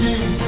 Thank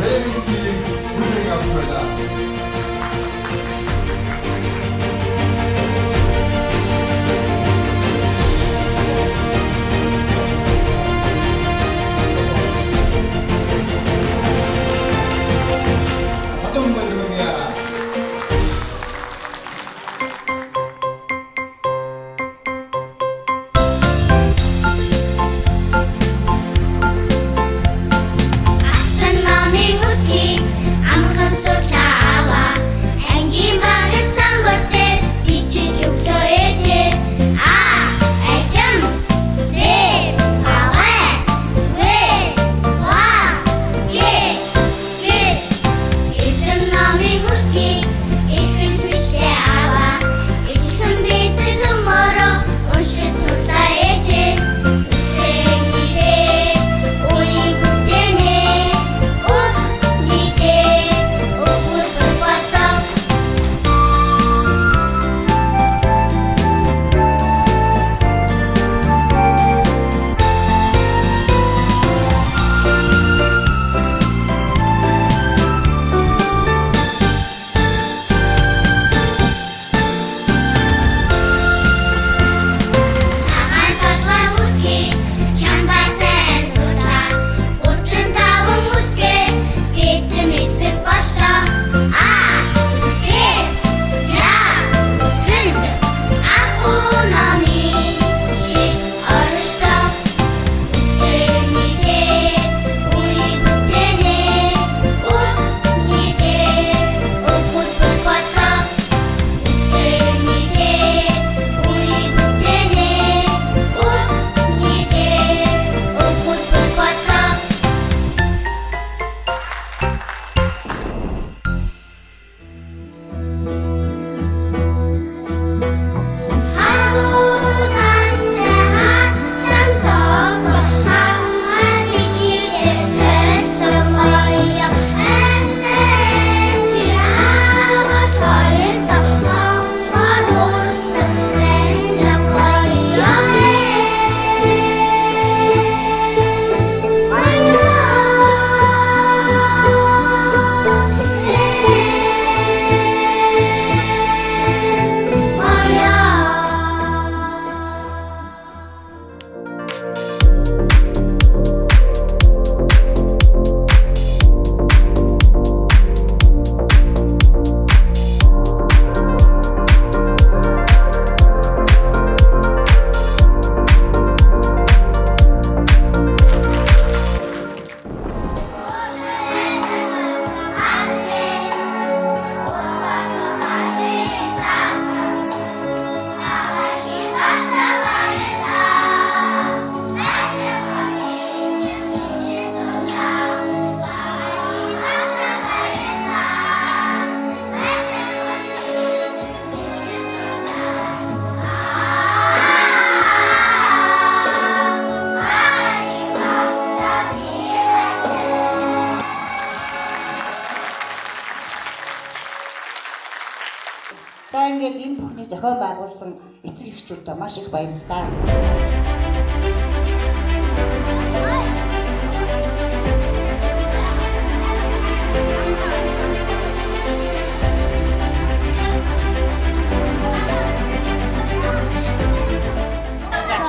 За ингээд энэ бүхний зохион байгуулсан эцэг эхчүүдтэй маш их баярлалаа.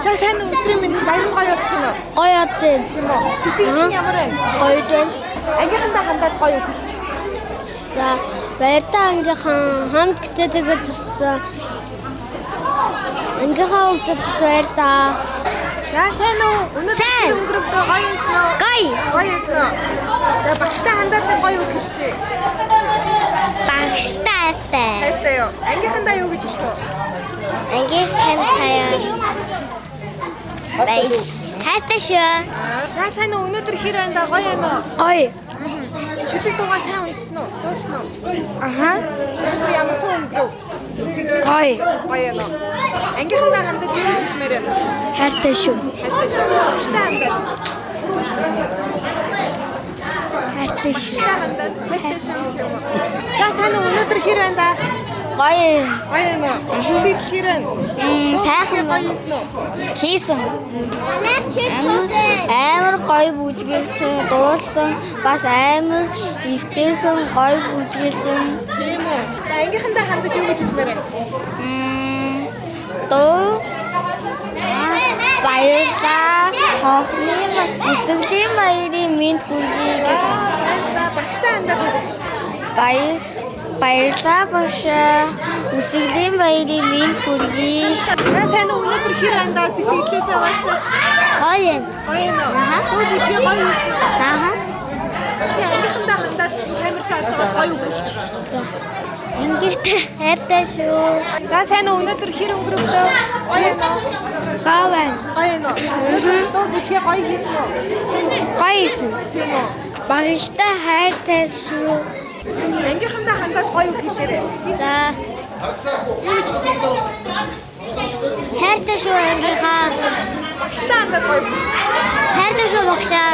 За сайн өдрийн мэнд баяр гоё болж байна уу? Гоё болж байна. Тийм үү? Сэтгэл чинь ямар байна? Гоё байна. Ангийнхандаа хандаад гоё үг хэлчих. За баяртай ангийнхан хамт гэтэйгээ туссан. Ангийнхаа хүүхдэд баяртай. За сайн уу? Өнөөдөр өнгөрөвдөө гоё юмсан уу? Гоё. Гоё юмсан уу? За багштай хандаад нэг гоё үг хэлчихье. Багштай хайртай. Хайртай юу? Ангийнхандаа юу гэж хэлэх вэ? Ангийнхантай баяр. Хайртай шүү. За сайн уу? Өнөөдөр хэр байна да? Гоё юм уу? Гоё. Шүлэг дуугаа сайн уншсан уу? Дууссан уу? Аха. Өнөөдөр ямар туу өнгөрөв? Гоё. Гоё юм уу? Ангийнхандаа хандаж юу гэж хэлмээр байна? Хайртай шүү. Хайртай шүү. Багштай хандаад. Хайртай шүү. Хайртай шүү гэх юм уу? За сайн уу? Өнөөдөр хэр байна да? Гоё. Гоё нөө. Сэтгэлгэрэн. Сайхан гоё хийсэн үү? хийсэн. Амар гоё бүжгэлсэн, дуулсан, бас амар эвтэйхэн гоё бүжгэлсэн. Тийм үү. Ангийнхандаа хандаж юу гэж хэлмээр байна? Дуу баярлаа. Хохны өсгөлийн баярын мэд хүргэе гэж Баярлалаа. Багштай хандаад үг хэлчих. баярлаа башаа. Өсгөлийн баярын мэд хүргэе. Сайн уу өнөөдөр хэр андаа сэтгэлээсээ уулзаж Гоё. гоё нөө. Дуу бүжгээ гоё хийсэн. Аха. Чи ангийнхандаа хандаад камерт харж байгаа гоё үг хэлчих. Ингэхдээ хайртай шүү. За сайн уу өнөөдөр хэр өнгөрөхдөө гоё нөө. Говэн. Гоё нөө. Өнөөдөр дуу бүжгээ гоё хийсэн үү? Гоёсэн. Тийм үү. Багштай хайртай шүү. Ангийнхандаа хандаад гоё үг хэлээрэй. За. Хайртай шүү ангийнхаа. Багштай хандаад гоё үг. Хайртай шүү багшаа.